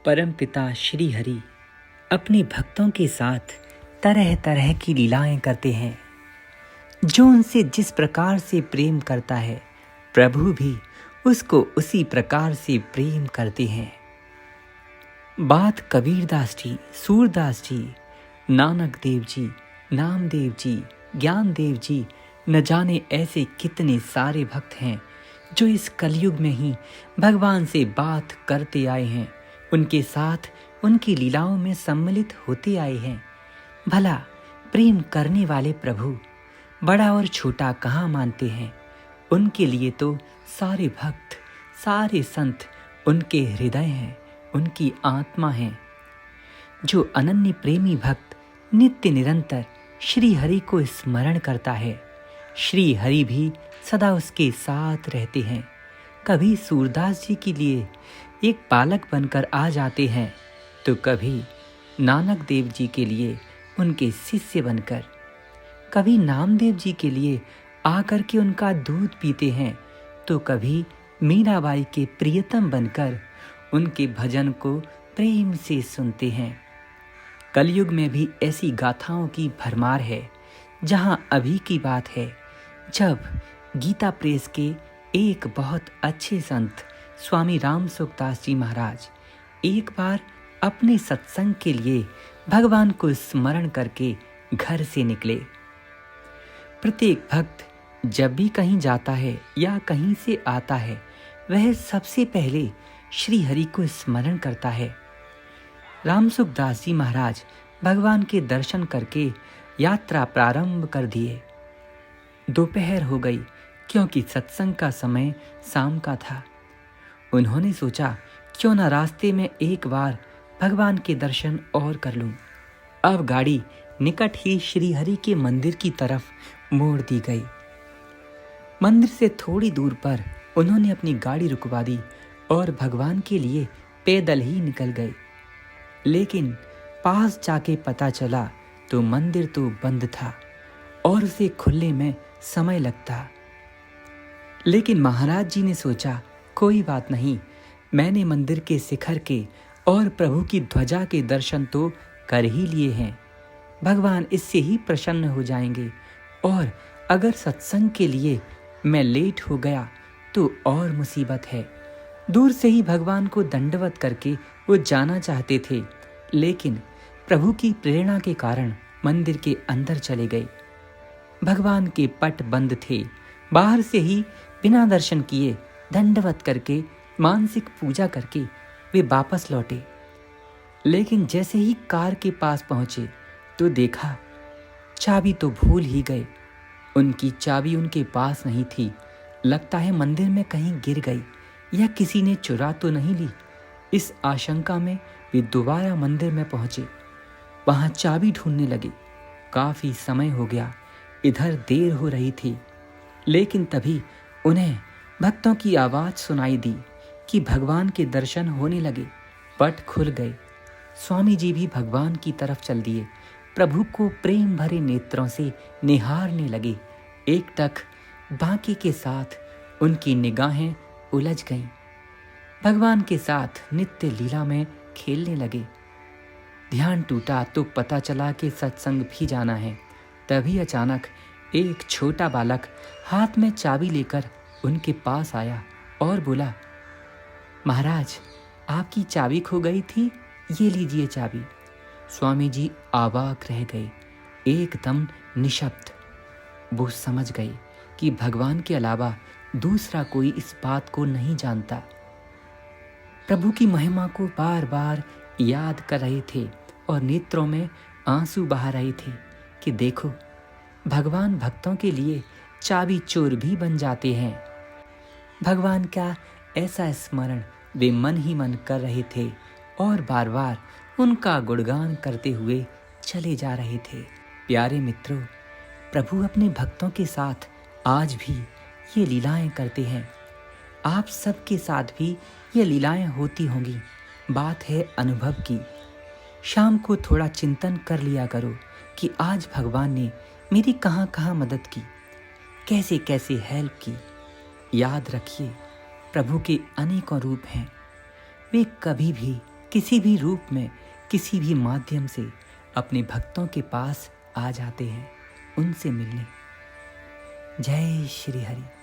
परमपिता श्री हरि अपने भक्तों के साथ तरह तरह की लीलाएं करते हैं। जो उनसे जिस प्रकार से प्रेम करता है, प्रभु भी उसको उसी प्रकार से प्रेम करते हैं। बात कबीरदास जी, सूरदास जी, नानक देव जी, नामदेव जी, ज्ञानदेव जी, न जाने ऐसे कितने सारे भक्त हैं जो इस कलयुग में ही भगवान से बात करते आए हैं, उनके साथ उनकी लीलाओं में सम्मिलित होते आए हैं। भला प्रेम करने वाले प्रभु बड़ा और छोटा कहाँ मानते हैं। उनके लिए तो सारे भक्त, सारे संत उनके हृदय हैं, उनकी आत्मा हैं। जो अनन्य प्रेमी भक्त नित्य निरंतर श्री हरि को स्मरण करता है, श्री हरि भी सदा उसके साथ रहते हैं। कभी सूरदास जी के लिए एक बालक बनकर आ जाते हैं, तो कभी नानक देव जी के लिए उनके शिष्य बनकर, कभी नामदेव जी के लिए आकर के उनका दूध पीते हैं, तो कभी मीराबाई के प्रियतम बनकर उनके भजन को प्रेम से सुनते हैं। कलयुग में भी ऐसी गाथाओं की भरमार है। जहां अभी की बात है, जब गीता प्रेस के एक बहुत अच्छे संत स्वामी राम सुखदास जी महाराज एक बार अपने सत्संग के लिए भगवान को स्मरण करके घर से निकले। प्रत्येक भक्त जब भी कहीं जाता है या कहीं से आता है, वह सबसे पहले श्री हरि को स्मरण करता है। राम सुखदास जी महाराज भगवान के दर्शन करके यात्रा प्रारंभ कर दिए। दोपहर हो गई, क्योंकि सत्संग का समय शाम का था। उन्होंने सोचा क्यों न रास्ते में एक बार भगवान के दर्शन और कर लूं। अब गाड़ी निकट ही श्री हरि के मंदिर की तरफ मोड़ दी गई। मंदिर से थोड़ी दूर पर उन्होंने अपनी गाड़ी रुकवा दी और भगवान के लिए पैदल ही निकल गए। लेकिन पास जाके पता चला तो मंदिर तो बंद था और उसे खुलने में समय लगता। लेकिन महाराज जी ने सोचा, कोई बात नहीं, मैंने मंदिर के शिखर के और प्रभु की ध्वजा के दर्शन तो कर ही लिए हैं। भगवान इससे ही प्रसन्न हो जाएंगे, और अगर सत्संग के लिए मैं लेट हो गया तो और मुसीबत है। दूर से ही भगवान को दंडवत करके वो जाना चाहते थे, लेकिन प्रभु की प्रेरणा के कारण मंदिर के अंदर चले गए। भगवान के पट बंद थे। बाहर से ही बिना दर्शन किए दंडवत करके मानसिक पूजा करके वे वापस लौटे। लेकिन जैसे ही कार के पास पहुंचे तो देखा चाबी तो भूल ही गए। उनकी चाबी उनके पास नहीं थी। लगता है मंदिर में कहीं गिर गई या किसी ने चुरा तो नहीं ली। इस आशंका में वे दोबारा मंदिर में पहुंचे। वहां चाबी ढूंढने लगे। काफी समय हो गया, इधर देर हो रही थी। लेकिन तभी उन्हें भक्तों की आवाज सुनाई दी कि भगवान के दर्शन होने लगे। पट खुल गए। स्वामी जी भी भगवान की तरफ चल दिए। प्रभु को प्रेम भरे नेत्रों से निहारने लगे। एकटक बाकी के साथ उनकी निगाहें उलझ गईं। भगवान के साथ नित्य लीला में खेलने लगे। ध्यान टूटा तो पता चला कि सत्संग भी जाना है। तभी अचानक एक छोटा बालक हाथ में चाबी लेकर उनके पास आया और बोला, महाराज, आपकी चाबी खो गई थी, ये लीजिए चाबी। स्वामी जी अवाक रह गए, एकदम निशब्द। वो समझ गए कि भगवान के अलावा दूसरा कोई इस बात को नहीं जानता। प्रभु की महिमा को बार बार याद कर रहे थे और नेत्रों में आंसू बहा रहे थे कि देखो, भगवान भक्तों के लिए चाबी चोर भी बन जाते हैं। भगवान का ऐसा स्मरण वे मन ही मन कर रहे थे और बार बार उनका गुणगान करते हुए चले जा रहे थे। प्यारे मित्रों, प्रभु अपने भक्तों के साथ आज भी ये लीलाएं करते हैं। आप सबके साथ भी ये लीलाएं होती होंगी। बात है अनुभव की। शाम को थोड़ा चिंतन कर लिया करो कि आज भगवान ने मेरी कहाँ कहाँ मदद की, कैसे कैसे हेल्प की। याद रखिए, प्रभु के अनेकों रूप हैं। वे कभी भी किसी भी रूप में, किसी भी माध्यम से अपने भक्तों के पास आ जाते हैं उनसे मिलने। जय श्री हरि।